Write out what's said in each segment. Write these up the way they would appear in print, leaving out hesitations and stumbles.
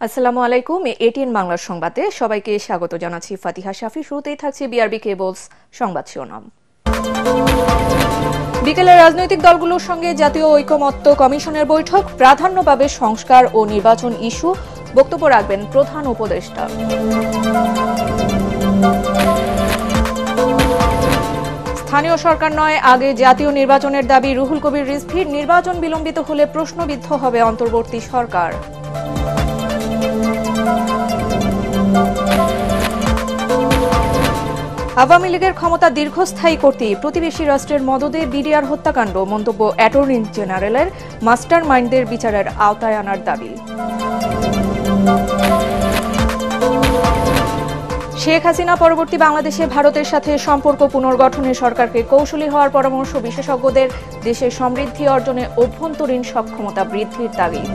আসসালামু আলাইকুম। এটিএন বাংলার সংবাদে সবাইকে স্বাগত জানাচ্ছি ফাতিহা শাফি। শুরুতেই থাকছে বিআরবি কেবলস সংবাদ শিরোনাম। বিকেলে রাজনৈতিক দলগুলোর সঙ্গে জাতীয় ঐকমত্য কমিশনের বৈঠক, প্রাধান্য পাবে সংস্কার ও নির্বাচন ইস্যু। বক্তব্য রাখবেন প্রধান উপদেষ্টা। স্থানীয় সরকার নয়, আগে জাতীয় নির্বাচনের দাবি রুহুল কবির রিজভীর। নির্বাচন বিলম্বিত হলে প্রশ্নবিদ্ধ হবে অন্তর্বর্তী সরকার। আওয়ামী লীগের ক্ষমতা দীর্ঘস্থায়ী করতে প্রতিবেশী রাষ্ট্রের মদদে বিডিআর হত্যাকাণ্ড, মন্তব্য অ্যাটর্নি জেনারেলের। মাস্টার মাইন্ডদের বিচারের আওতায় আনার দাবি। শেখ হাসিনা পরবর্তী বাংলাদেশে ভারতের সাথে সম্পর্ক পুনর্গঠনে সরকারকে কৌশলী হওয়ার পরামর্শ বিশেষজ্ঞদের। দেশের সমৃদ্ধি অর্জনে অভ্যন্তরীণ সক্ষমতা বৃদ্ধির তাগিদ।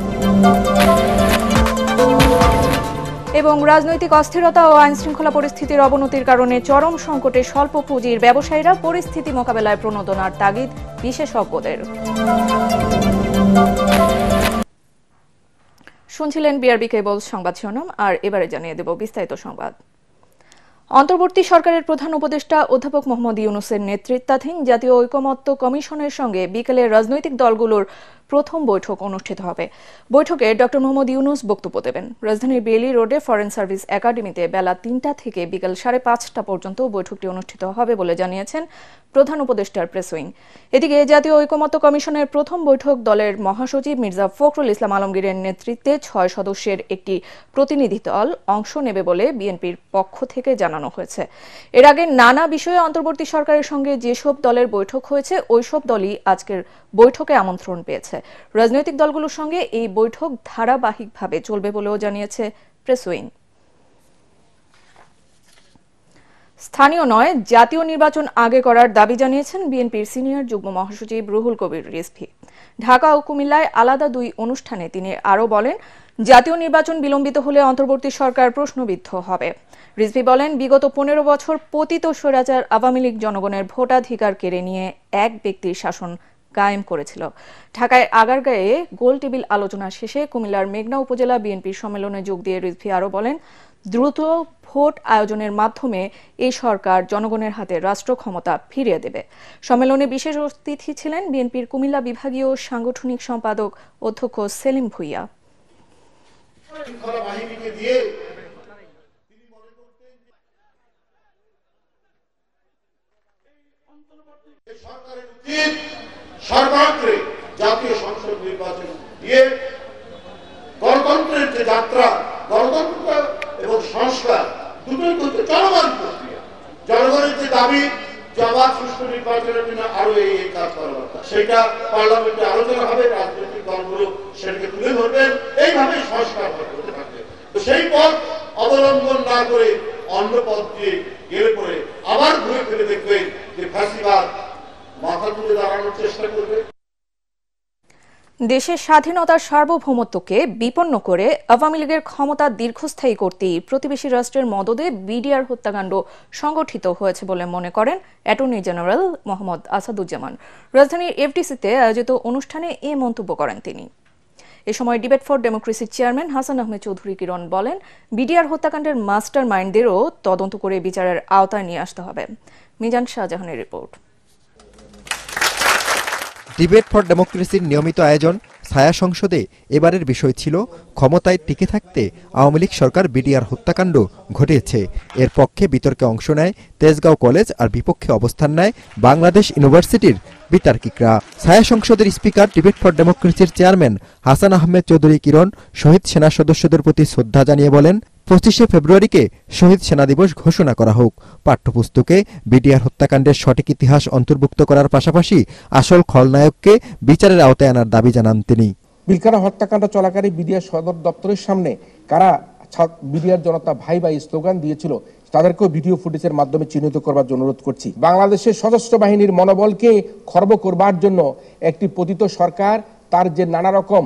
এবং রাজনৈতিক অস্থিরতা ও আইনশৃঙ্খলা পরিস্থিতির অবনতির কারণে চরম সংকটে স্বল্প পুঁজির ব্যবসায়ীরা পরিস্থিতি মোকাবেলায় প্রণোদনার তাগিদ বিশেষজ্ঞদের। শুনছিলেন বিআরবি কেবল সংবাদ শিরোনাম, আর এবারে জানিয়ে দেব বিস্তারিত সংবাদ। অন্তর্বর্তী সরকারের প্রধান উপদেষ্টা অধ্যাপক মোহাম্মদ ইউনূসের নেতৃত্বাধীন জাতীয় ঐকমত্য কমিশনের সঙ্গে বিকেলে রাজনৈতিক দলগুলোর প্রথম বৈঠক অনুষ্ঠিত হবে। বৈঠকে ড মোহাম্মদ ইউনূস বক্তব্য দেবেন। রাজধানীর বেইলি রোডে ফরেন সার্ভিস একাডেমিতে বেলা ৩টা থেকে বিকেল ৫:৩০ পর্যন্ত বৈঠকটি অনুষ্ঠিত হবে বলে জানিয়েছেন প্রধান উপদেষ্টার প্রেস উইং। এদিকে জাতীয় ঐকমত্য কমিশনের প্রথম বৈঠক দলের মহাসচিব মির্জা ফখরুল ইসলাম আলমগীরের নেতৃত্বে ৬ সদস্যের একটি প্রতিনিধি দল অংশ নেবে বলে বিএনপির পক্ষ থেকে জানানো হয়েছে। এর আগে নানা বিষয়ে অন্তর্বর্তী সরকারের সঙ্গে যেসব দলের বৈঠক হয়েছে ওইসব দলই আজকের বৈঠকে আমন্ত্রণ পেয়েছে। রাজনৈতিক দলগুলোর সঙ্গে এই বৈঠক ধারাবাহিকভাবে চলবে বলেও জানিয়েছে প্রেস উইং। স্থানীয় নয়, জাতীয় নির্বাচন আগে করার দাবি জানিয়েছেন বিএনপির সিনিয়র যুগ্ম মহাসচিব রুহুল কবির রিজভী। ঢাকা ও কুমিল্লায় আলাদা দুই অনুষ্ঠানে তিনি আরও বলেন, জাতীয় নির্বাচন বিলম্বিত হলে অন্তর্বর্তী সরকার প্রশ্নবিদ্ধ হবে। রিজভী বলেন, বিগত ১৫ বছর পতিত স্বৈরাচার আওয়ামী লীগ জনগণের ভোটাধিকার কেড়ে নিয়ে এক ব্যক্তির শাসন কায়েম করেছিল। ঢাকায় আগারগাঁয়ে গোল টেবিল আলোচনা শেষে কুমিল্লার মেঘনা উপজেলা বিএনপির সম্মেলনে যোগ দিয়ে রিজভী আরও বলেন, দ্রুত ভোট আয়োজনের মাধ্যমে এই সরকার জনগণের হাতে রাষ্ট্র ক্ষমতা ফিরিয়ে দেবে। সম্মেলনে বিশেষ অতিথি ছিলেন বিএনপির কুমিল্লা বিভাগীয় সাংগঠনিক সম্পাদক অধ্যক্ষ সেলিম ভুইয়া। সর্বাগ্রে জাতীয় সংসদ নির্বাচন দিয়ে গণতন্ত্রের যে যাত্রা, গণতন্ত্র এবং সংস্কার দুটোই কিন্তু চলমান প্রক্রিয়া। জনগণের যে দাবি জবাব সুষ্ঠু নির্বাচনের জন্য আরো এই কাজ করা দরকার, সেটা পার্লামেন্টে আলোচনা হবে, রাজনৈতিক দলগুলো সেটাকে তুলে ধরবেন, এইভাবে সংস্কার করতে থাকবে। তো সেই পথ অবলম্বন না করে অন্য পথ দিয়ে গেলে পরে আবার ঘুরে ফিরে দেখবেন যে ফ্যাসিবাদ মাথা তুলে দাঁড়ানোর চেষ্টা করবে। দেশের স্বাধীনতার সার্বভৌমত্বকে বিপন্ন করে আওয়ামী লীগের ক্ষমতা দীর্ঘস্থায়ী করতেই প্রতিবেশী রাষ্ট্রের মদদে বিডিআর হত্যাকাণ্ড সংগঠিত হয়েছে বলে মনে করেন অ্যাটর্নি জেনারেল মোহাম্মদ আসাদুজ্জামান। রাজধানীর এফডিসিতে আয়োজিত অনুষ্ঠানে এ মন্তব্য করেন তিনি। এ সময় ডিবেট ফর ডেমোক্রেসির চেয়ারম্যান হাসান আহমেদ চৌধুরী কিরণ বলেন, বিডিআর হত্যাকাণ্ডের মাস্টার মাইন্ডদেরও তদন্ত করে বিচারের আওতায় নিয়ে আসতে হবে। মিজান শাহজাহানের রিপোর্ট। ডিবেট ফর ডেমোক্রেসির নিয়মিত আয়োজন ছায়া সংসদে এবারের বিষয় ছিল ক্ষমতায় টিকে থাকতে আওয়ামী লীগ সরকার বিডিআর হত্যাকাণ্ড ঘটিয়েছে। এর পক্ষে বিতর্কে অংশ নেয় তেজগাঁও কলেজ, আর বিপক্ষে অবস্থান নেয় বাংলাদেশ ইউনিভার্সিটির বিতার্কিকরা। ছায়া সংসদের স্পিকার ডিবেট ফর ডেমোক্রেসির চেয়ারম্যান হাসান আহমেদ চৌধুরী কিরণ শহীদ সেনা সদস্যদের প্রতি শ্রদ্ধা জানিয়ে বলেন, 25শে ফেব্রুয়ারিকে শহীদ সেনা দিবস ঘোষণা করা হোক। পাঠ্যপুস্তকে বিডিআর হত্যাকাণ্ডের সঠিক ইতিহাস অন্তর্ভুক্ত করার পাশাপাশি আসল খলনায়ককে বিচারের আওতায় আনার দাবি জানান তিনি। পিলখানা হত্যাকাণ্ড চলাকালে বিডিআর সদর দপ্তরের সামনে কারা বিডিআর জনতা ভাই ভাই স্লোগান দিয়েছিল তাদেরকেও ভিডিও ফুটেজের মাধ্যমে চিহ্নিত করবার জন্য অনুরোধ করছি। বাংলাদেশের সশস্ত্র বাহিনীর মনোবলকে খর্ব করবার জন্য একটি পতিত সরকার তার যে নানা রকম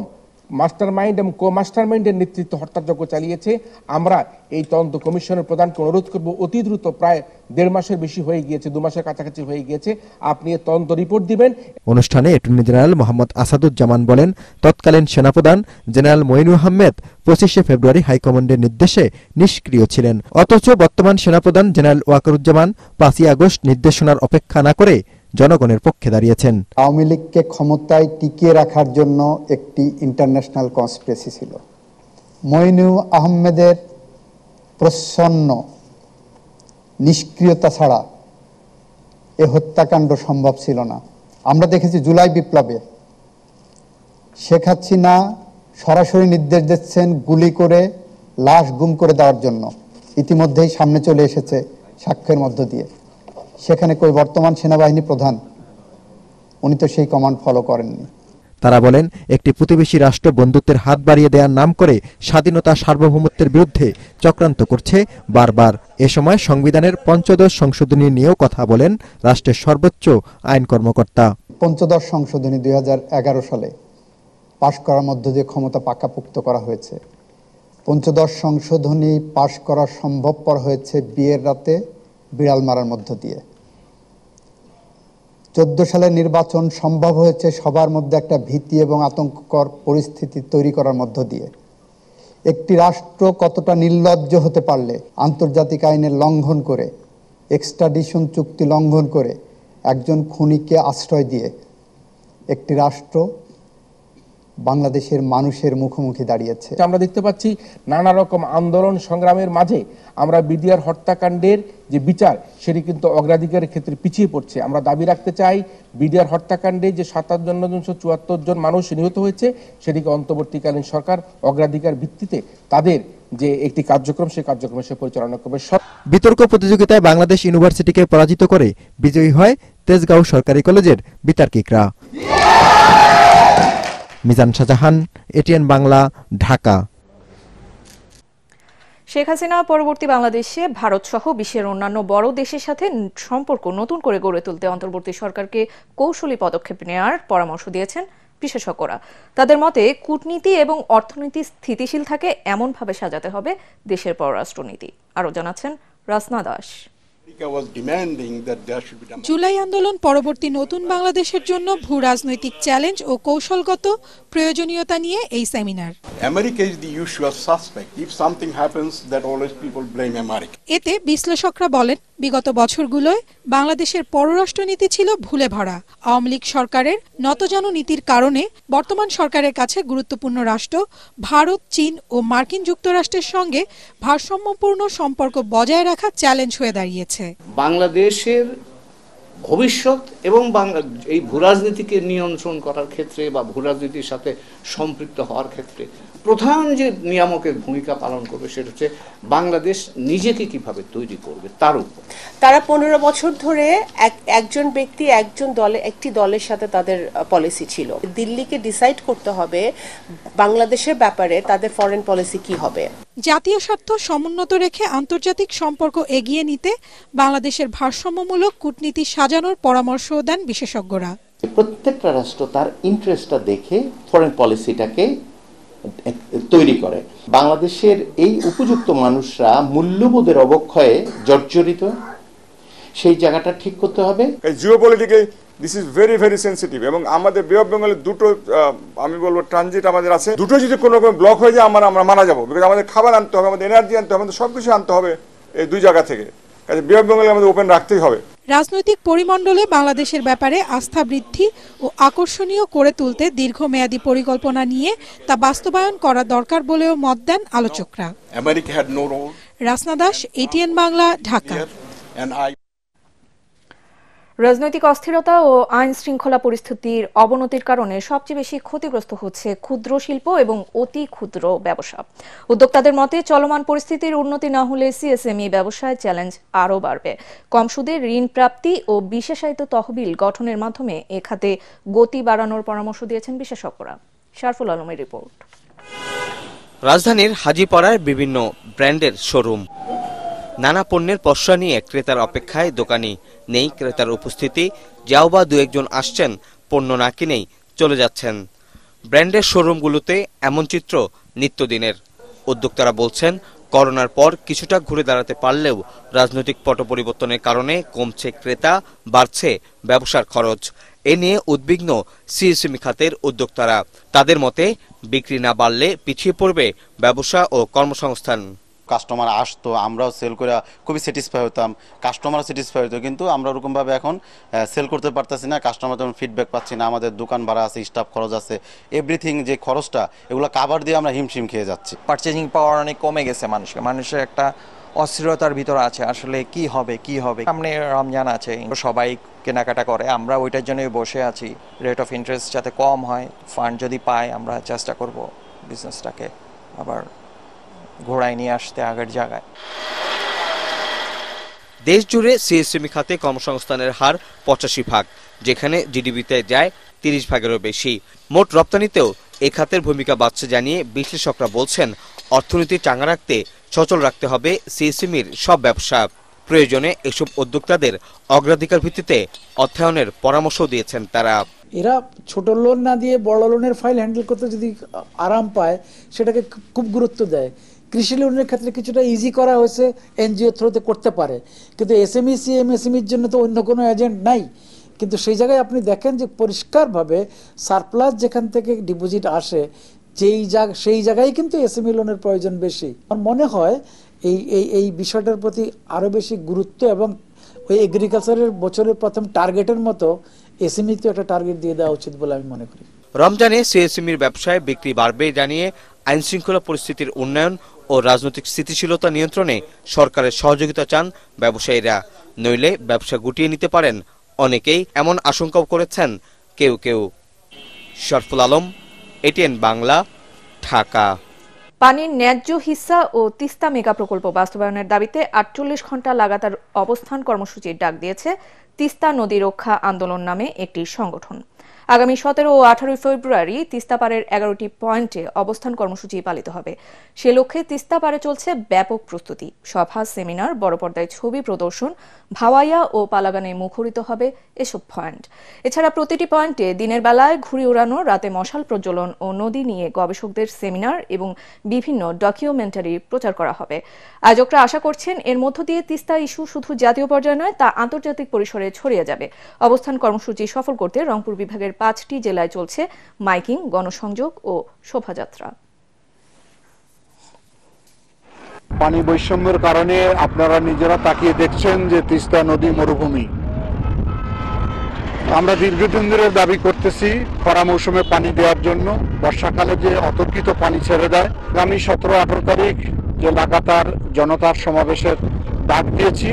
মাস্টারমাইন্ড এবং মাস্টারমাইন্ডের নেতৃত্বে হত্যাযজ্ঞ চালিয়েছে। আমরা এই তদন্ত কমিশনের প্রধানকে অনুরোধ করব, অতি দ্রুত, প্রায় 1.5 মাসের বেশি হয়ে গিয়েছে, 2 মাসের কাছাকাছি হয়ে গিয়েছে, আপনি এই তদন্ত রিপোর্ট দিবেন। অনুষ্ঠানে অ্যাটর্নি জেনারেল মোহাম্মদ আসাদুজ্জামান বলেন, তৎকালীন সেনাপ্রধান জেনারেল মঈনুল আহমেদ 25শে ফেব্রুয়ারি হাইকমান্ডের নির্দেশে নিষ্ক্রিয় ছিলেন, অথচ বর্তমান সেনাপ্রধান জেনারেল ওয়াকারুজ্জামান 5ই আগস্ট নির্দেশনার অপেক্ষা না করে জনগণের পক্ষে দাঁড়িয়েছেন। আওয়ামী লীগকে ক্ষমতায় টিকিয়ে রাখার জন্য একটি ইন্টারন্যাশনাল কনস্পিরেসি ছিল। মঈনুল আহমেদের প্রচ্ছন্ন নিষ্ক্রিয়তা ছাড়া এ হত্যাকাণ্ড সম্ভব ছিল না। আমরা দেখেছি জুলাই বিপ্লবে শেখ হাসিনা সরাসরি নির্দেশ দিচ্ছেন গুলি করে লাশ গুম করে দেওয়ার জন্য, ইতিমধ্যেই সামনে চলে এসেছে সাক্ষ্যের মধ্য দিয়ে। সেখানে কই বর্তমান সেনাবাহিনী প্রধান, উনি তো সেই কমান্ড ফলো করেননি। তারা বলেন, একটি প্রতিবেশী রাষ্ট্র বন্ধুত্বের হাত বাড়িয়ে দেওয়ার নাম করে স্বাধীনতা সার্বভৌমত্বের বিরুদ্ধে চক্রান্ত করছে বারবার। এ সময় সংবিধানের ৫ম সংশোধনী নিয়েও কথা বলেন রাষ্ট্রের সর্বোচ্চ আইন কর্মকর্তা। ৫ম সংশোধনী ২০১১ সালে পাশ করার মধ্য দিয়ে ক্ষমতা পাকাপোক্ত করা হয়েছে। ৫ম সংশোধনী পাশ করা সম্ভবপর হয়েছে বিয়ের রাতে বিড়াল মারার মধ্য দিয়ে। 14 সালের নির্বাচন সম্ভব হয়েছে সবার মধ্যে একটা ভীতি এবং আতঙ্ককর পরিস্থিতি তৈরি করার মধ্য দিয়ে। একটি রাষ্ট্র কতটা নির্লজ্জ হতে পারলে আন্তর্জাতিক আইনের লঙ্ঘন করে, এক্সট্রাডিশন চুক্তি লঙ্ঘন করে একজন খুনিকে আশ্রয় দিয়ে একটি রাষ্ট্র বাংলাদেশের মানুষের মুখোমুখি দাঁড়িয়েছে। আমরা দেখতে পাচ্ছি নানা রকম আন্দোলন সংগ্রামের মাঝে আমরা বিডিআর হত্যাকাণ্ডের যে বিচার, সেটি কিন্তু অগ্রাধিকারের ক্ষেত্রে পিছিয়ে পড়ছে। আমরা দাবি রাখতে চাই, বিডিআর হত্যাকাণ্ডে যে 57,974 জন মানুষ নিহত হয়েছে, সেটিকে অন্তর্বর্তীকালীন সরকার অগ্রাধিকার ভিত্তিতে তাদের যে একটি কার্যক্রম, সেই কার্যক্রমে সে পরিচালনা করবে। বিতর্ক প্রতিযোগিতায় বাংলাদেশ ইউনিভার্সিটিকে পরাজিত করে বিজয়ী হয় তেজগাঁও সরকারি কলেজের বিতার্কিকরা। মিজান শাহজাহান, এটিএন বাংলা, ঢাকা। শেখ হাসিনা পরবর্তী বাংলাদেশে ভারত সহ বিশ্বের অন্যান্য বড় দেশের সাথে সম্পর্ক নতুন করে গড়ে তুলতে অন্তর্বর্তী সরকারকে কৌশলী পদক্ষেপ নেওয়ার পরামর্শ দিয়েছেন বিশেষজ্ঞরা। তাদের মতে, কূটনীতি এবং অর্থনীতি স্থিতিশীল থাকে এমনভাবে সাজাতে হবে দেশের পররাষ্ট্রনীতি। আরও জানাচ্ছেন রাসনা দাস। জুলাই আন্দোলন পরবর্তী নতুন বাংলাদেশের জন্য ভূ রাজনৈতিক চ্যালেঞ্জ ও কৌশলগত প্রয়োজনীয়তা নিয়ে এই সেমিনার। এতে বিশ্লেষকরা বলেন, বিগত বছরগুলোয় বাংলাদেশের পররাষ্ট্রনীতি ছিল ভুলে ভরা। আওয়ামী লীগ সরকারের নতজানু নীতির কারণে বর্তমান সরকারের কাছে গুরুত্বপূর্ণ রাষ্ট্র ভারত, চীন ও মার্কিন যুক্তরাষ্ট্রের সঙ্গে ভারসাম্যপূর্ণ সম্পর্ক বজায় রাখা চ্যালেঞ্জ হয়ে দাঁড়িয়েছে। বাংলাদেশের ভবিষ্যৎ এবং এই ভূরাজনীতিকে নিয়ন্ত্রণ করার ক্ষেত্রে বা ভূরাজনীতির সাথে সম্পৃক্ত হওয়ার ক্ষেত্রে প্রধান যে নিয়ামকের ভূমিকা পালন করবে, সেটা হচ্ছে বাংলাদেশ নিজেকে কিভাবে তৈরি করবে তার উপর। তারা 15 বছর ধরে একজন ব্যক্তি একটি দলের সাথে তাদের পলিসি ছিল। দিল্লিকে ডিসাইড করতে হবে বাংলাদেশের ব্যাপারে তাদের ফরেন পলিসি কি হবে। জাতীয় স্বার্থ সমুন্নত রেখে আন্তর্জাতিক সম্পর্ক এগিয়ে নিতে বাংলাদেশের ভারসাম্যমূলক কূটনীতি সাজানোর পরামর্শ দেন বিশেষজ্ঞরা। প্রত্যেকটা রাষ্ট্র তার ইন্টারেস্টটা দেখে ফরেন পলিসিটাকে তৈরি করে। বাংলাদেশের এই উপযুক্ত মানুষরা মূল্যবোধের অবক্ষয়ে জর্জরিত, সেই জায়গাটা ঠিক করতে হবে। Geopolitically this is very very sensitive এবং আমাদের বে অফ বেঙ্গলের দুটো আমি বলবো ট্রানজিট আমাদের আছে, দুটো যদি কোনো রকম ব্লক হয়ে যায় আমরা মারা যাবো। বিকজ আমাদের খাবার আনতে হবে, আমাদের এনার্জি আনতে হবে, আমাদের সবকিছু আনতে হবে এই দুই জায়গা থেকে। কাজে বে অফ বেঙ্গলে আমাদের ওপেন রাখতেই হবে। রাজনৈতিক পরিমণ্ডলে বাংলাদেশের ব্যাপারে আস্থা বৃদ্ধি ও আকর্ষণীয় করে তুলতে দীর্ঘমেয়াদী পরিকল্পনা নিয়ে তা বাস্তবায়ন করা দরকার বলেও মত দেন আলোচকরা। রাসনা দাস, এটিএন বাংলা, ঢাকা। রাজনৈতিক অস্থিরতা ও আইন শৃঙ্খলা পরিস্থিতির অবনতির কারণে সবচেয়ে বেশি ক্ষতিগ্রস্ত হচ্ছে ক্ষুদ্র শিল্প এবং অতি ক্ষুদ্র ব্যবসা। উদ্যোক্তাদের মতে, চলমান পরিস্থিতির উন্নতি না হলে সিএসএমই ব্যবসায় চ্যালেঞ্জ আরও বাড়বে। কম সুদে ঋণ প্রাপ্তি ও বিশেষায়িত তহবিল গঠনের মাধ্যমে এ খাতে গতি বাড়ানোর পরামর্শ দিয়েছেন বিশেষজ্ঞরা। শারফুল আলমের রিপোর্ট। রাজধানীর হাজীপাড়ায় বিভিন্ন ব্র্যান্ডের শোরুম, নানা পণ্যের পসরা নিয়ে ক্রেতার অপেক্ষায় দোকানি, নেই ক্রেতার উপস্থিতি, যাও বা দু একজন আসছেন, পণ্য না কিনেই চলে যাচ্ছেন। ব্র্যান্ডের শোরুমগুলোতে এমন চিত্র নিত্যদিনের। উদ্যোক্তারা বলছেন, করোনার পর কিছুটা ঘুরে দাঁড়াতে পারলেও রাজনৈতিক পট পরিবর্তনের কারণে কমছে ক্রেতা, বাড়ছে ব্যবসার খরচ। এ নিয়ে উদ্বিগ্ন সিএসএমই খাতের উদ্যোক্তারা। তাদের মতে, বিক্রি না বাড়লে পিছিয়ে পড়বে ব্যবসা ও কর্মসংস্থান। কাস্টমার আসতো, আমরাও সেল করে খুবই স্যাটিসফাই হতাম, কাস্টমারও স্যাটিসফাই হতো, কিন্তু আমরা ওরকমভাবে এখন সেল করতে পারতেছি না। কাস্টমার তেমন ফিডব্যাক পাচ্ছি না। আমাদের দোকান ভাড়া আছে, স্টাফ খরচ আছে, এভরিথিং যে খরচটা এগুলো কাভার দিয়ে আমরা হিমশিম খেয়ে যাচ্ছি। পারচেজিং পাওয়ার অনেক কমে গেছে মানুষের একটা অস্থিরতার ভিতর আছে, আসলে কি হবে। সামনে রমজান আছে, সবাই কেনাকাটা করে, আমরা ওইটার জন্যই বসে আছি। রেট অফ ইন্টারেস্ট যাতে কম হয়, ফান্ড যদি পাই আমরা চেষ্টা করব বিজনেসটাকে আবার ঘোড়ায় নিয়ে আসতে আগের জায়গায়। দেশ জুড়ে সিএসএমই খাতে কর্মসংস্থানের হার 85%, যেখানে জিডিপিতে যায় 30%-এরও বেশি। মোট রপ্তানিতেও এ খাতের ভূমিকা বাড়ছে জানিয়ে বিশ্লেষকরা বলছেন, অর্থনীতি চাঙ্গা রাখতে সচল রাখতে হবে সিএসএমইর সব ব্যবসা। প্রয়োজনে এসব উদ্যোক্তাদের অগ্রাধিকার ভিত্তিতে অর্থায়নের পরামর্শ দিয়েছেন তারা। এরা ছোট লোন না দিয়ে বড় লোনের ফাইল হ্যান্ডেল করতে যদি আরাম পায়, সেটাকে খুব গুরুত্ব দেয়। কৃষি লোনের ক্ষেত্রে কিছুটা ইজি করা হয়েছে, এনজিও থ্রুতে করতে পারে, কিন্তু এসএমই সিএমএসএমইর জন্য তো অন্য কোনো এজেন্ট নাই। কিন্তু সেই জায়গায় আপনি দেখেন যে পরিষ্কারভাবে সারপ্লাস যেখান থেকে ডিপোজিট আসে, সেই জায়গায় কিন্তু এসএমই লোনের প্রয়োজন বেশি। আমার মনে হয় এই বিষয়টার প্রতি আরও বেশি গুরুত্ব, এবং ওই এগ্রিকালচারের বছরের প্রথম টার্গেটের মতো এসএমইতে একটা টার্গেট দিয়ে দেওয়া উচিত বলে আমি মনে করি। রমজানে সিএসএমইর ব্যবসায় বিক্রি বাড়বে জানিয়ে আইন শৃঙ্খলা পরিস্থিতির উন্নয়ন ও রাজনৈতিক স্থিতিশীলতা নিয়ন্ত্রণে সরকারের সহযোগিতা চান ব্যবসায়ীরা, নইলে ব্যবসা গুটিয়ে নিতে পারেন অনেকেই, এমন আশঙ্কাও করেছেন কেউ। শরফুল আলম, এটিএন বাংলা, ঢাকা। পানির ন্যায্য হিস্সা ও তিস্তা মেগা প্রকল্প বাস্তবায়নের দাবিতে 48 ঘণ্টা লাগাতার অবস্থান কর্মসূচির ডাক দিয়েছে তিস্তা নদী রক্ষা আন্দোলন নামে একটি সংগঠন। আগামী 17 ও 18 ফেব্রুয়ারি তিস্তা পাড়ের 11টি পয়েন্টে অবস্থান কর্মসূচি পালিত হবে। সে লক্ষ্যে তিস্তা পাড়ে চলছে ব্যাপক প্রস্তুতি। সভা, সেমিনার, বড় পর্দায় ছবি প্রদর্শন, ভাওয়াইয়া ও পালাগানে মুখরিত হবে এসব পয়েন্ট। এছাড়া প্রতিটি পয়েন্টে দিনের বেলায় ঘুড়ি ওড়ানো, রাতে মশাল প্রজ্বলন ও নদী নিয়ে গবেষকদের সেমিনার এবং বিভিন্ন ডকুমেন্টারি প্রচার করা হবে। আয়োজকরা আশা করছেন, এর মধ্য দিয়ে তিস্তা ইস্যু শুধু জাতীয় পর্যায়ে নয়, তা আন্তর্জাতিক পরিসরে ছড়িয়ে যাবে। অবস্থান কর্মসূচি সফল করতে রংপুর বিভাগের 5টি জেলায় চলছে মাইকিং, গণসংযোগ ও শোভাযাত্রা। পানি বৈষম্যের কারণে আপনারা নিজেরা তাকিয়ে দেখছেন যে তিস্তা নদী মরুভূমি। আমরা দীর্ঘদিন ধরে দাবি করতেছি খরা মৌসুমে পানি দেওয়ার জন্য, বর্ষাকালে যে অতর্কিত পানি ছেড়ে দেয়। আগামী 17-18 তারিখ যে লাগাতার জনতার সমাবেশের ডাক দিয়েছি,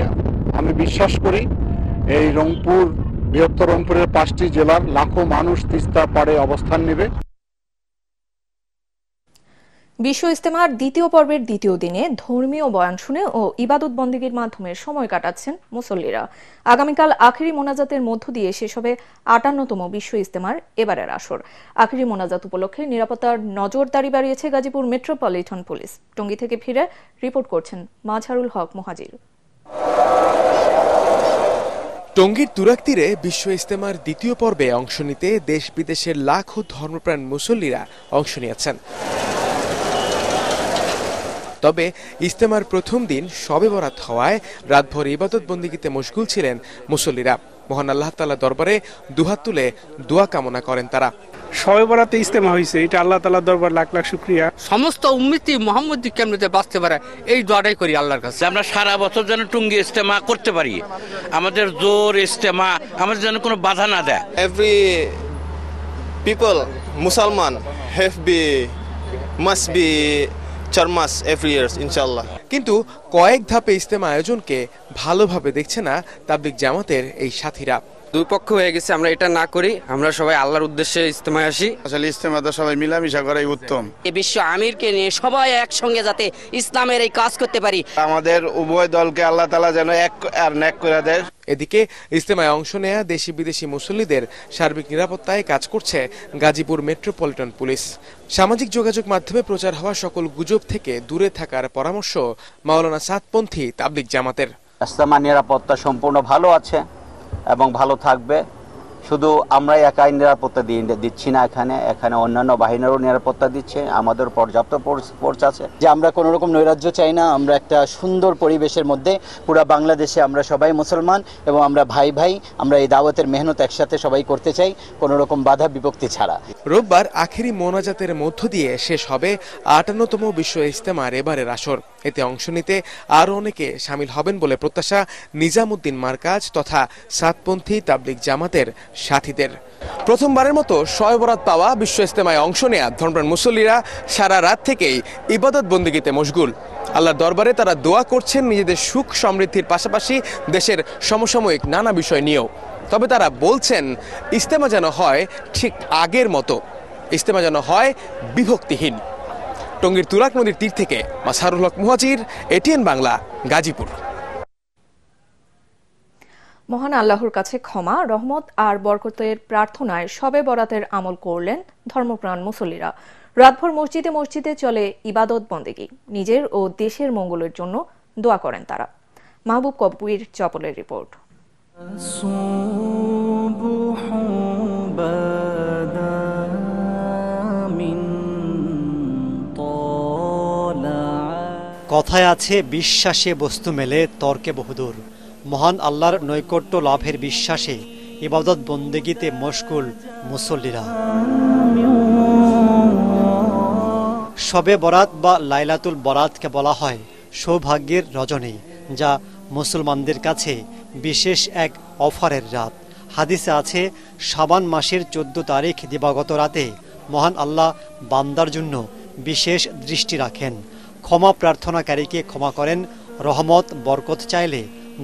আমি বিশ্বাস করি এই বৃহত্তর রংপুরের 5টি জেলার লাখো মানুষ তিস্তা পাড়ে অবস্থান নেবে। বিশ্ব ইজতেমার দ্বিতীয় পর্বের দ্বিতীয় দিনে ধর্মীয় বয়ান শুনে ও ইবাদত বন্দেগীর মাধ্যমে সময় কাটাচ্ছেন মুসল্লিরা। আগামীকাল আখিরি মোনাজাতের মধ্য দিয়ে শেষ হবে 58তম বিশ্ব ইজতেমার এবারের আসর। আখিরি মোনাজাত উপলক্ষে নিরাপত্তার নজরদারি বাড়িয়েছে গাজীপুর মেট্রোপলিটন পুলিশ। টঙ্গী থেকে ফিরে রিপোর্ট করছেন মাজহারুল হক মুহাজির। টঙ্গীর তুরাগ তীরে বিশ্ব ইজতেমার দ্বিতীয় পর্বে অংশ নিতে দেশ বিদেশের লাখো ধর্মপ্রাণ মুসল্লিরা অংশ নিয়েছেন। তবে ইজতেমার প্রথম দিন শবে বরাত হওয়ায় রাতভর ইবাদত বন্দেগীতে মশগুল ছিলেন মুসল্লিরা। মহান আল্লাহ তাআলা দরবারে দুহাত তুলে দোয়া কামনা করেন তারা। শবে বরাতে ইজতেমা হয়েছে, এটা আল্লাহ তাআলার দরবার লাখ লাখ শুকরিয়া। সমস্ত উম্মতি মুহাম্মদী কেমনে বাঁচতে পারে এই দোয়াটাই করি আল্লাহর কাছে। আমরা সারা বছর যেন টঙ্গী ইজতেমা করতে পারি, আমাদের জোর ইজতেমা আমাদের যেন কোনো বাধা না দেয়। Every people মুসলমান must be চারমাস এভরি ইয়ার ইনশাআল্লাহ। কিন্তু কয়েক ধাপে ইজতেমা আয়োজনকে ভালোভাবে দেখছে না তাবলিগ জামাতের এই সাথীরা। দুই পক্ষ হয়ে গেছে, আমরা এটা না করি, আমরা সবাই আল্লাহর উদ্দেশ্যে ইজতেমায় আসি। আসলে ইজতেমাতে সবাই মিলামিশা করাই উত্তম। এই বিশ্ব আমিরকে নিয়ে সবাই একসঙ্গে যাতে ইসলামের এই কাজ করতে পারি, আমাদের উভয় দলকে আল্লাহ তাআলা যেন এক আর নেক করে দেয়। এদিকে ইজতেমায় অংশ নেয়া দেশি বিদেশি মুসল্লিদের সার্বিক নিরাপত্তায় কাজ করছে গাজীপুর মেট্রোপলিটন পুলিশ। সামাজিক যোগাযোগ মাধ্যমে প্রচার হওয়া সকল গুজব থেকে দূরে থাকার পরামর্শ মাওলানা সাতপন্থী তাবলিগ জামাতের। ইজতেমা নিরাপত্তা সম্পূর্ণ ভালো আছে এবং ভালো থাকবে। শুধু আমরা একাই নিরাপত্তা দিচ্ছি না, এখানে অন্যান্য বাহিনীরও নিরাপত্তা দিচ্ছে, আমাদের পর্যাপ্ত ফোর্স আছে। যে আমরা কোনো রকম নৈরাজ্য চাই না, আমরা একটা সুন্দর পরিবেশের মধ্যে পুরো বাংলাদেশে আমরা সবাই মুসলমান এবং আমরা ভাই ভাই, আমরা এই দাওয়াতের মেহনত একসাথে সবাই করতে চাই কোনো রকম বাধা বিপত্তি ছাড়া। রোববার আখেরি মোনাজাতের মধ্য দিয়ে শেষ হবে ৫৮তম বিশ্ব ইজতেমার এবারের আসর। এতে অংশ নিতে আরও অনেকে সামিল হবেন বলে প্রত্যাশা নিজামুদ্দিন মারকাজ তথা সাতপন্থী তাবলিগ জামাতের সাথীদের। প্রথমবারের মতো শবে বরাত পাওয়া বিশ্ব ইজতেমায় অংশ নেয়া ধর্মপ্রাণ মুসল্লিরা সারা রাত থেকেই ইবাদত বন্দেগীতে মশগুল। আল্লাহর দরবারে তারা দোয়া করছেন নিজেদের সুখ সমৃদ্ধির পাশাপাশি দেশের সমসাময়িক নানা বিষয় নিয়েও। তবে তারা বলছেন ইজতেমা যেন হয় ঠিক আগের মতো, ইজতেমা যেন হয় বিভক্তিহীন। টঙ্গীর তুরাগ নদীর তীর থেকে মাসহারুল হক মুহাজির, এটিএন বাংলা, গাজীপুর। মহান আল্লাহর কাছে ক্ষমা, রহমত আর বরকতের প্রার্থনায় শবে বরাতের আমল করলেন ধর্মপ্রাণ মুসল্লিরা। রাতভর মসজিদে মসজিদে চলে ইবাদত বন্দেগী, নিজের ও দেশের মঙ্গলের জন্য দোয়া করেন তারা। মাহবুব কবির চপলের রিপোর্ট। কথায় আছে বিশ্বাসে বস্তু মেলে তর্কে বহুদূর। মহান আল্লাহর নৈকট্য লাভের বিশ্বাসে ইবাদত বন্দেগীতে মশগুল মুসল্লিরা। শবে বরাত বা লাইলাতুল বরাতকে বলা হয় সৌভাগ্যের রজনী, যা মুসলমানদের কাছে বিশেষ এক অফারের রাত। হাদিসে আছে শাবান মাসের 14 তারিখ দিবাগত রাতে মহান আল্লাহ বান্দার জন্য বিশেষ দৃষ্টি রাখেন, ক্ষমা প্রার্থনাকারীকে ক্ষমা করেন, রহমত বরকত চাইলে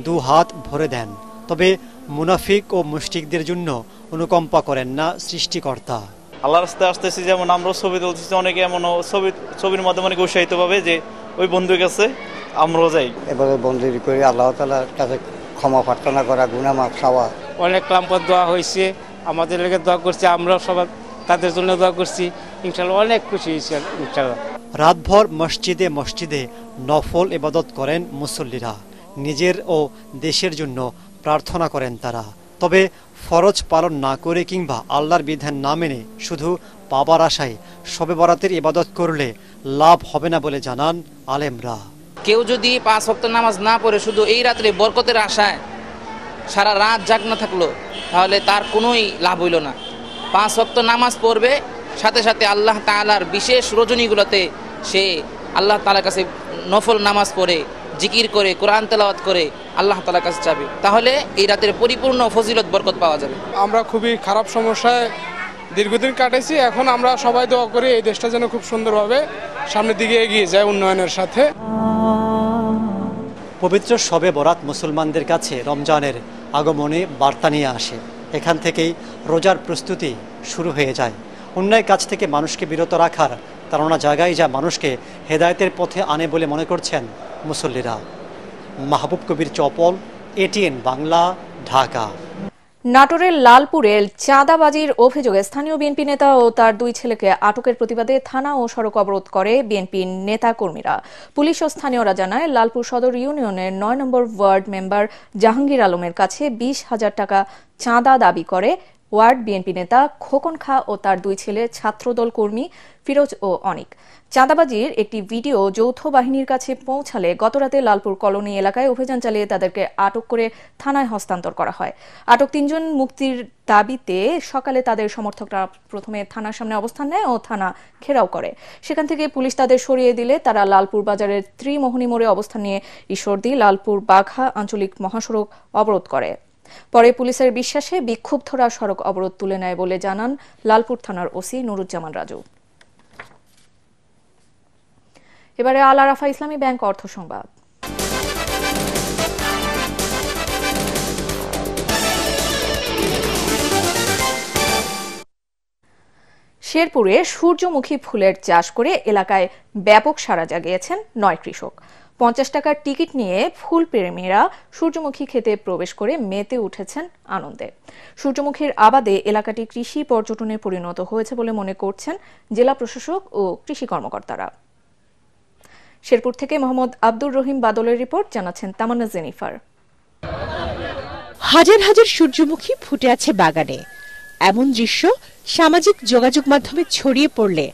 2 হাত ভরে দেন। তবে মুনাফিক ও মুশরিকদের জন্য অনুকম্পা করেন না সৃষ্টিকর্তা। আল্লাহর রাস্তায় আসতেছি, যেমন আমরাও ছবি তুলতেছি, অনেকে এমনও ছবির মাধ্যমে অনেক উৎসাহিত পাবে যে ওই বন্ধুর কাছে আমরাও যাই। এভাবে বন্দী করে আল্লাহ তাআলার কাছে ক্ষমা প্রার্থনা করা, গুনাহ মাফ চাওয়া। অনেক ক্লান্ত দোয়া হয়েছে, আমাদের লেগে দোয়া করছে, আমরা সবাই তাদের জন্য দোয়া করছি। ইনশাআল্লাহ অনেক খুশি হয়েছে। ইনশাআল্লাহ রাতভর মসজিদে মসজিদে নফল ইবাদত করেন মুসল্লিরা, নিজের ও দেশের জন্য প্রার্থনা করেন তারা। তবে ফরজ পালন না করে কিংবা আল্লাহর বিধান না মেনে শুধু পাবার আশায় শবে বরাতের ইবাদত করলে লাভ হবে না বলে জানান আলেমরা। কেউ যদি 5 ওয়াক্ত নামাজ না পড়ে শুধু এই রাত্রে বরকতের আশায় সারা রাত জাগনা থাকলো, তাহলে তার কোনোই লাভ হইল না। 5 ওয়াক্ত নামাজ পড়বে, সাথে সাথে আল্লাহ তাআলার বিশেষ রজনীগুলোতে সে আল্লাহ তাআলার কাছে নফল নামাজ পড়ে, জিকির করে, কোরআন তেলাওয়াত করে আল্লাহ তাআলার কাছে যাবে, তাহলে এই রাতের পরিপূর্ণ ফজিলত বরকত পাওয়া যাবে। আমরা খুবই খারাপ সমস্যায় দীর্ঘদিন কাটাইছি, এখন আমরা সবাই দোয়া করি এই দেশটা যেন খুব সুন্দরভাবে সামনের দিকে এগিয়ে যায় উন্নয়নের সাথে। পবিত্র শবে বরাত মুসলমানদের কাছে রমজানের আগমনে বার্তা নিয়ে আসে। এখান থেকেই রোজার প্রস্তুতি শুরু হয়ে যায়। অন্যায় কাজ থেকে মানুষকে বিরত রাখার তারা জায়গায় যা মানুষকে হেদায়েতের পথে আনে বলে মনে করছেন মুসল্লিরা। মাহবুব কবির চপল, এটিএন বাংলা, ঢাকা। নাটোরের লালপুরে চাঁদাবাজির অভিযোগে স্থানীয় বিএনপি নেতা ও তার 2 ছেলেকে আটকের প্রতিবাদে থানা ও সড়ক অবরোধ করে বিএনপির নেতা কর্মীরা। পুলিশ ও স্থানীয়রা জানায় লালপুর সদর ইউনিয়নের 9 নম্বর ওয়ার্ড মেম্বার জাহাঙ্গীর আলমের কাছে 20,000 টাকা চাঁদা দাবি করে ওয়ার্ড বিএনপি নেতা খোকন খা ও তার 2 ছেলে ছাত্রদল কর্মী ফিরোজ ও অনিক। চাঁদাবাজির একটি ভিডিও যৌথ বাহিনীর কাছে পৌঁছালে গতরাতে লালপুর কলোনি এলাকায় অভিযান চালিয়ে তাদেরকে আটক করে থানায় হস্তান্তর করা হয়। আটক 3 জন মুক্তির দাবিতে সকালে তাদের সমর্থকরা প্রথমে থানার সামনে অবস্থান নেয় ও থানা ঘেরাও করে। সেখান থেকে পুলিশ তাদের সরিয়ে দিলে তারা লালপুর বাজারের ত্রিমোহনী মোড়ে অবস্থান নিয়ে ঈশ্বরদী লালপুর বাঘা আঞ্চলিক মহাসড়ক অবরোধ করে। পরে পুলিশের বিশ্বাসে বিক্ষুব্ধরা সড়ক অবরোধ তুলে নেয় বলে জানান লালপুর থানার ওসি নুরুজ্জামান রাজু। এবারে আল আরাফা ইসলামী ব্যাংক অর্থ সংবাদ। শেরপুরে সূর্যমুখী ফুলের চাষ করে এলাকায় ব্যাপক সাড়া জাগিয়েছেন 9 কৃষক। 50 টাকার টিকিট নিয়ে ফুল প্রেমীরা সূর্যমুখী খেতে প্রবেশ করে মেতে উঠেছেন আনন্দে। সূর্যমুখীর আবাদে এলাকাটি কৃষি পর্যটনে পরিণত হয়েছে বলে মনে করছেন জেলা প্রশাসক ও কৃষি কর্মকর্তারা। শেরপুর থেকে মোহাম্মদ আব্দুর রহিম বাদলের রিপোর্ট, জানাচ্ছেন তামান্না জেনিফার। হাজার হাজার সূর্যমুখী ফুটে আছে বাগানে। এমন দৃশ্য সামাজিক যোগাযোগ মাধ্যমে ছড়িয়ে পড়লে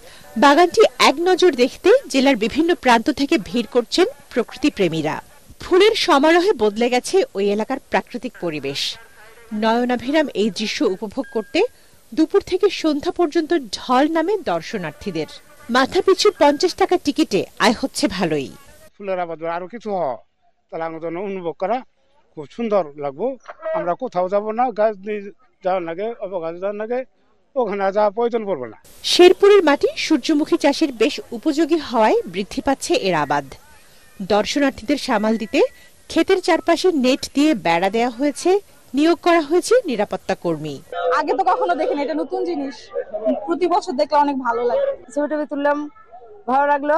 বাগানটি এক নজর দেখতে জেলার বিভিন্ন প্রান্ত থেকে ভিড় করছেন প্রকৃতিপ্রেমীরা। ফুলের সমারোহে বদলে গেছে ওই এলাকার প্রাকৃতিক পরিবেশ। নয়নাভিরাম এই দৃশ্য উপভোগ করতে দুপুর থেকে সন্ধ্যা পর্যন্ত ঢল নামে দর্শনার্থীদের। মাথাপিছু 50 টাকা টিকিটে আয় হচ্ছে ভালোই। ফুলের আবাদ আরো কিছু তাহলে আমাদের অনুভব করা খুব সুন্দর লাগবো। আমরা কোথাও যাব না, গাছ দিয়ে যাওয়ার লাগে, অবগাছ যাওয়ার লাগে, ওখানে যাওয়া প্রয়োজন পড়বে না। শেরপুরের মাটি সূর্যমুখী চাষের বেশ উপযোগী হওয়ায় বৃদ্ধি পাচ্ছে এর আবাদ। দর্শনার্থীদের সামাল দিতে ক্ষেতের চারপাশে নেট দিয়ে বেড়া দেওয়া হয়েছে, নিয়োগ করা হয়েছে নিরাপত্তা কর্মী। আগে তো কখনো দেখিনি, এটা নতুন জিনিস, প্রতি বছর দেখলে অনেক ভালো লাগে। ছবিটা তুললাম, ভালো লাগলো।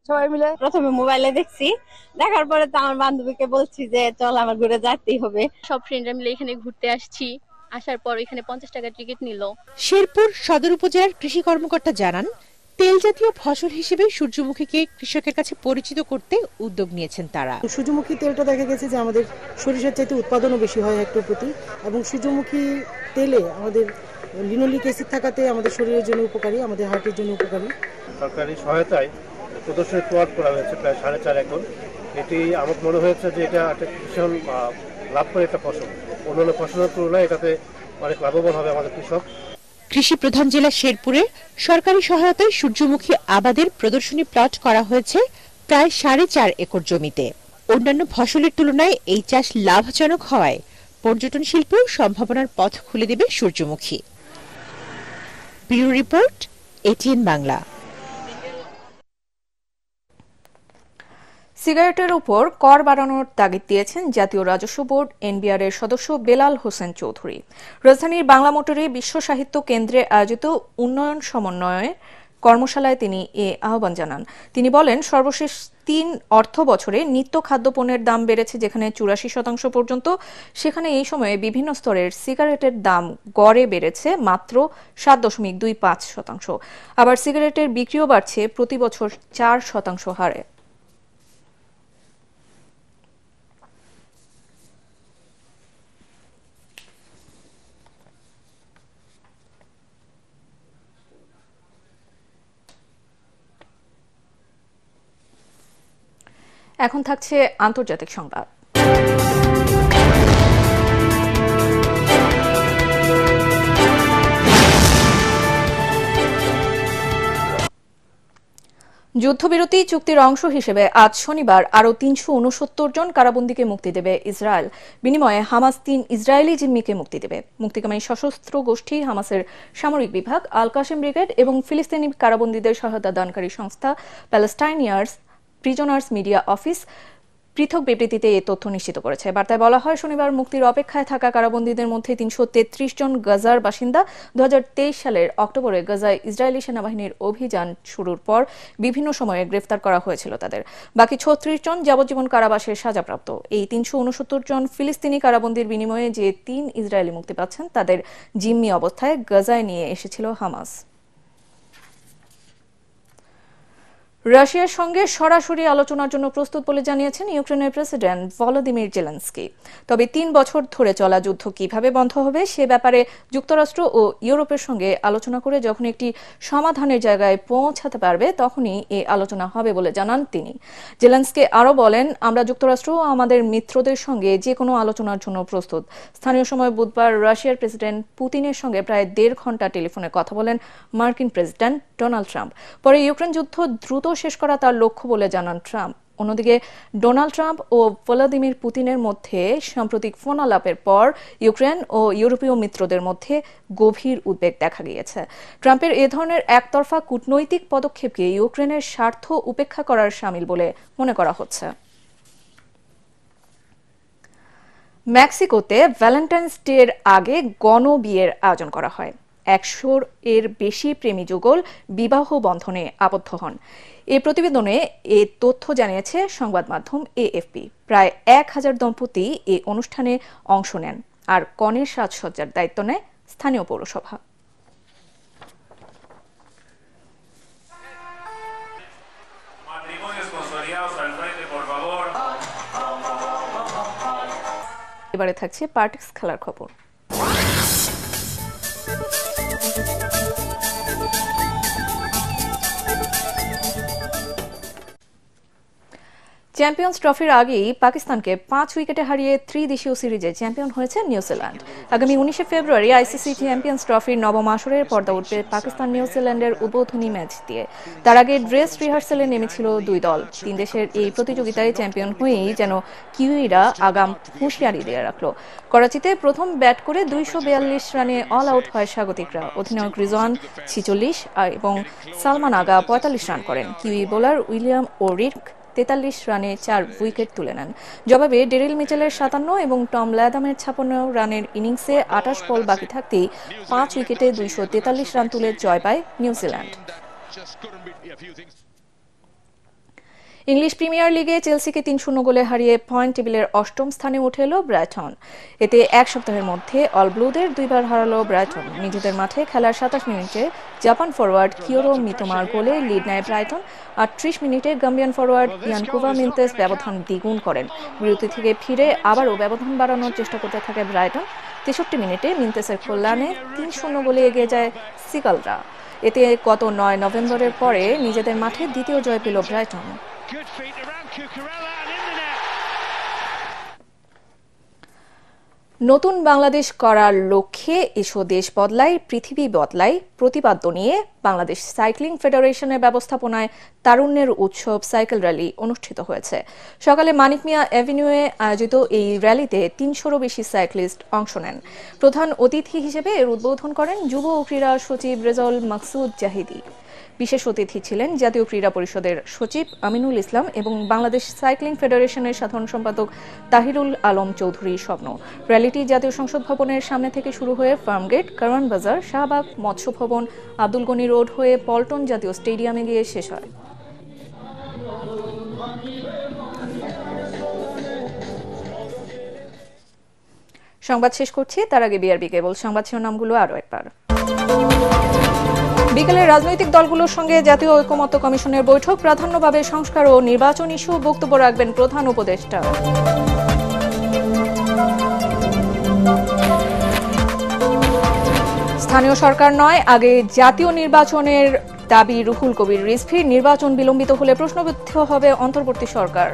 সবাই মিলে প্রথমে মোবাইলে দেখছি, দেখার পরে তো আমার বান্ধবীকে বলছি যে চল আমার ঘুরে যেতেই হবে। সব ফ্রেন্ডরা মিলে এখানে ঘুরতে আসছি, আসার পর এখানে 50 টাকা টিকিট নিল। শেরপুর সদর উপজেলার কৃষি কর্মকর্তা জানান, তেল জাতীয় ফসল হিসেবে সূর্যমুখীকে কৃষকের কাছে পরিচিত করতে উদ্যোগ নিয়েছেন তারা। সূর্যমুখী তেলটা দেখা গেছে যে আমাদের সরিষার চাইতে উৎপাদনও বেশি হয় হেক্টর প্রতি, এবং সূর্যমুখী তেলে আমাদের লিনোলিক অ্যাসিড থাকাতে আমাদের শরীরের জন্য উপকারী, আমাদের হার্টের জন্য উপকারী। সরকারি সহায়তায় প্রদর্শনী প্লট করা হয়েছে প্রায় 4.5 একর। এটি আমার মনে হয়েছে যে এটা একটা ভীষণ লাভ করে একটা ফসল, অন্যান্য ফসলের তুলনায় এটাতে অনেক লাভবান হবে আমাদের কৃষক। কৃষি প্রধান জেলা শেরপুরে সরকারি সহায়তায় সূর্যমুখী আবাদের প্রদর্শনী প্লট করা হয়েছে প্রায় 4.5 একর জমিতে। অন্যান্য ফসলের তুলনায় এই চাষ লাভজনক হওয়ায় পর্যটন শিল্পেও সম্ভাবনার পথ খুলে দেবে সূর্যমুখী। Bureau report, ATN Bangla. সিগারেটের উপর কর বাড়ানোর তাগিদ দিয়েছেন জাতীয় রাজস্ব বোর্ড এনবিআর এর সদস্য বেলাল হোসেন চৌধুরী। রাজধানীর বাংলা মোটরে বিশ্ব সাহিত্য কেন্দ্রে আয়োজিত উন্নয়ন সমন্বয়ের কর্মশালায় তিনি এ আহ্বান জানান। তিনি বলেন, সর্বশেষ 3 অর্থ বছরে নিত্য খাদ্যপণ্যের দাম বেড়েছে যেখানে 84% পর্যন্ত, সেখানে এই সময়ে বিভিন্ন স্তরের সিগারেটের দাম গড়ে বেড়েছে মাত্র 7.25%। আবার সিগারেটের বিক্রিও বাড়ছে প্রতি বছর 4% হারে। এখন থাকছে আন্তর্জাতিক সংবাদ। যুদ্ধবিরতি চুক্তির অংশ হিসেবে আজ শনিবার আরও 369 জন কারাবন্দীকে মুক্তি দেবে ইসরায়েল। বিনিময়ে হামাস 3 ইসরায়েলি জিম্মিকে মুক্তি দেবে। মুক্তিকামী সশস্ত্র গোষ্ঠী হামাসের সামরিক বিভাগ, আল কাসেম ব্রিগেড এবং ফিলিস্তিনি কারাবন্দীদের সহায়তা দানকারী সংস্থা প্যালেস্টাইনিয়ার্স প্রিজনার্স মিডিয়া অফিস পৃথক বিবৃতিতে এই তথ্য নিশ্চিত করেছে। বার্তায় বলা হয়, শনিবার মুক্তির অপেক্ষায় থাকা কারাবন্দীদের মধ্যে 333 জন গাজার বাসিন্দা। 2023 সালের অক্টোবরে গাজায় ইসরায়েলি সেনাবাহিনীর অভিযান শুরুর পর বিভিন্ন সময়ে গ্রেফতার করা হয়েছিল তাদের। বাকি 36 জন যাবজ্জীবন কারাবাসের সাজাপ্রাপ্ত। এই 369 জন ফিলিস্তিনি কারাবন্দীর বিনিময়ে যে 3 ইসরায়েলি মুক্তি পাচ্ছেন তাদের জিম্মি অবস্থায় গাজায় নিয়ে এসেছিল হামাস। রাশিয়ার সঙ্গে সরাসরি আলোচনার জন্য প্রস্তুত বলে জানিয়েছেন ইউক্রেনের প্রেসিডেন্ট ভলোদিমির জেলেনস্কি। তবে 3 বছর ধরে চলা যুদ্ধ কিভাবে বন্ধ হবে সে ব্যাপারে যুক্তরাষ্ট্র ও ইউরোপের সঙ্গে আলোচনা করে যখন একটি সমাধানের জায়গায় পৌঁছাতে পারবে তখনই এই আলোচনা হবে বলে জানান তিনি। জেলেনস্কি আরও বলেন, আমরা যুক্তরাষ্ট্র ও আমাদের মিত্রদের সঙ্গে যে কোনো আলোচনার জন্য প্রস্তুত। স্থানীয় সময় বুধবার রাশিয়ার প্রেসিডেন্ট পুতিনের সঙ্গে প্রায় 1.5 ঘণ্টা টেলিফোনে কথা বলেন মার্কিন প্রেসিডেন্ট ডোনাল্ড ট্রাম্প। পরে ইউক্রেন যুদ্ধ দ্রুত শেষ করা তার লক্ষ্য বলে জানান ট্রাম্প। অন্যদিকে ডোনাল্ড ট্রাম্প ও ভ্লাদিমির পুতিনের মধ্যে সাম্প্রতিক ফোন আলাপের পর ইউক্রেন ও ইউরোপীয় মিত্রদের মধ্যে গভীর উদ্বেগ দেখা গিয়েছে। ট্রাম্পের এ ধরনের একতরফা কূটনৈতিক পদক্ষেপকে ইউক্রেনের স্বার্থ উপেক্ষা করার শামিল বলে মনে করা হচ্ছে। মেক্সিকোতে ভ্যালেন্টাইন্স ডের আগে গণবিয়ের আয়োজন করা হয়। 100 এর বেশি প্রেমী যুগল বিবাহ বন্ধনে আবদ্ধ হন। এই প্রতিবেদনে এ তথ্য জানিয়েছে সংবাদ মাধ্যম এএফপি। প্রায় 1000 দম্পতি এই অনুষ্ঠানে অংশ নেন, আর কনের সাজসজ্জার দায়িত্ব নেয় স্থানীয় পৌরসভা। এবারে থাকছে পার্টিক্স খেলার খবর। চ্যাম্পিয়ন্স ট্রফির আগেই পাকিস্তানকে 5 উইকেটে হারিয়ে ত্রিদেশীয় সিরিজে চ্যাম্পিয়ন হয়েছে নিউজিল্যান্ড। আগামী 19 ফেব্রুয়ারি আইসিসি চ্যাম্পিয়ন্স ট্রফির নবম আসরের পর্দা উঠবে পাকিস্তান নিউজিল্যান্ডের উদ্বোধনী ম্যাচ দিয়ে। তার আগে ড্রেস রিহার্সালে নেমেছিল দুই দল। 3 দেশের এই প্রতিযোগিতায় চ্যাম্পিয়ন হয়েই যেন কিউইরা আগাম হুঁশিয়ারি দিয়ে রাখল। করাচিতে প্রথম ব্যাট করে 242 রানে অল আউট হয় স্বাগতিকরা। অধিনায়ক রিজওয়ান 46 এবং সালমান আগা 45 রান করেন। কিউই বোলার উইলিয়াম ওরিক 43 রানে 4 উইকেট তুলে নেন। জবাবে ডেরিল মিচেলের 57 এবং টম ল্যাদামের 56 রানের ইনিংসে 28 বল বাকি থাকতেই 5 উইকেটে 243 রান তুলে জয় পায় নিউজিল্যান্ড। ইংলিশ প্রিমিয়ার লিগে চেলসিকে 3-0 গোলে হারিয়ে পয়েন্ট টেবিলের 8ম স্থানে উঠে এলো ব্রাইটন। এতে এক সপ্তাহের মধ্যে অল ব্লুদের 2বার হারালো ব্রাইটন। নিজেদের মাঠে খেলার 27 মিনিটে জাপান ফরওয়ার্ড কিয়োরো মিতোমার গোলে লিড নেয় ব্রাইটন। 38 মিনিটে গাম্বিয়ান ফরওয়ার্ড ইয়ানকুভা মিন্তেস ব্যবধান দ্বিগুণ করেন। বিরতি থেকে ফিরে আবারও ব্যবধান বাড়ানোর চেষ্টা করতে থাকে ব্রাইটন। 63 মিনিটে মিন্তেসের কল্যাণে 3-0 গোলে এগিয়ে যায় সিগালরা। এতে গত 9 নভেম্বরের পরে নিজেদের মাঠে দ্বিতীয় জয় পেল ব্রাইটন। নতুন বাংলাদেশ করার লক্ষ্যে এসো দেশ বদলাই পৃথিবী বদলাই প্রতিপাদ্য নিয়ে বাংলাদেশ সাইক্লিং ফেডারেশনের ব্যবস্থাপনায় তারুণ্যের উৎসব সাইকেল র্যালি অনুষ্ঠিত হয়েছে। সকালে মানিক মিয়া অ্যাভিনিউয়ে আয়োজিত এই র্যালিতে 300-রও বেশি সাইক্লিস্ট অংশ নেন। প্রধান অতিথি হিসেবে এর উদ্বোধন করেন যুব ও ক্রীড়া সচিব রেজাউল মাকসুদ জাহিদি। বিশেষ অতিথি ছিলেন জাতীয় ক্রীড়া পরিষদের সচিব আমিনুল ইসলাম এবং বাংলাদেশ সাইক্লিং ফেডারেশনের সাধারণ সম্পাদক তাহিরুল আলম চৌধুরী স্বপ্ন। র্যালিটি জাতীয় সংসদ ভবনের সামনে থেকে শুরু হয়ে ফার্মগেট, কারওয়ান বাজার, শাহবাগ, মৎস্য ভবন, আব্দুল গনি রোড হয়ে পল্টন জাতীয় স্টেডিয়ামে গিয়ে শেষ হয়। সংবাদ শেষ করছি, তার আগে বিআরবি কেবল সংবাদ শিরোনামগুলো আরও একবার। বিকেলে রাজনৈতিক দলগুলোর সঙ্গে জাতীয় ঐকমত্য কমিশনের বৈঠক, প্রাধান্য পাবে সংস্কার ও নির্বাচন ইস্যু, বক্তব্য রাখবেন প্রধান উপদেষ্টা। স্থানীয় সরকার নয়, আগে জাতীয় নির্বাচনের দাবি রুহুল কবির রিজভীর। নির্বাচন বিলম্বিত হলে প্রশ্নবিদ্ধ হবে অন্তর্বর্তী সরকার।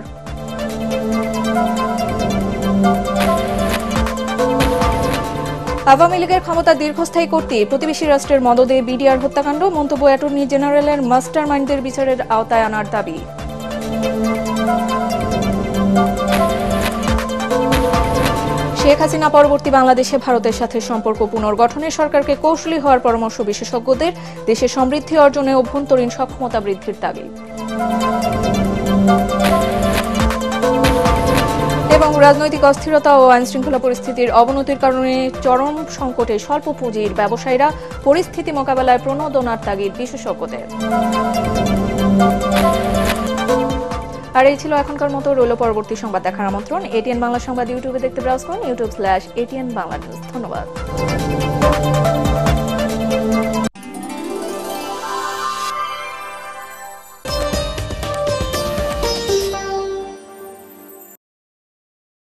আওয়ামী লীগের ক্ষমতা দীর্ঘস্থায়ী করতে প্রতিবেশী রাষ্ট্রের মদদে বিডিআর হত্যাকাণ্ড, মন্তব্য অ্যাটর্নি জেনারেলের মাস্টার মাইন্ডদের বিচারের আওতায় আনার দাবি। শেখ হাসিনা পরবর্তী বাংলাদেশে ভারতের সাথে সম্পর্ক পুনর্গঠনে সরকারকে কৌশলী হওয়ার পরামর্শ বিশেষজ্ঞদের। দেশের সমৃদ্ধি অর্জনে অভ্যন্তরীণ সক্ষমতা বৃদ্ধির দাবি। এবং রাজনৈতিক অস্থিরতা ও আইনশৃঙ্খলা পরিস্থিতির অবনতির কারণে চরম সংকটে স্বল্প পুঁজির ব্যবসায়ীরা, পরিস্থিতি মোকাবেলায় প্রণোদনার তাগিদ বিশেষজ্ঞদের। আর এই ছিল এখনকার মতো। রইল পরবর্তী সংবাদ দেখার আমন্ত্রণ। এটিএন বাংলা সংবাদ ইউটিউবে দেখতে ব্রাউজ করুন, youtube/ATN Bangla News। ধন্যবাদ।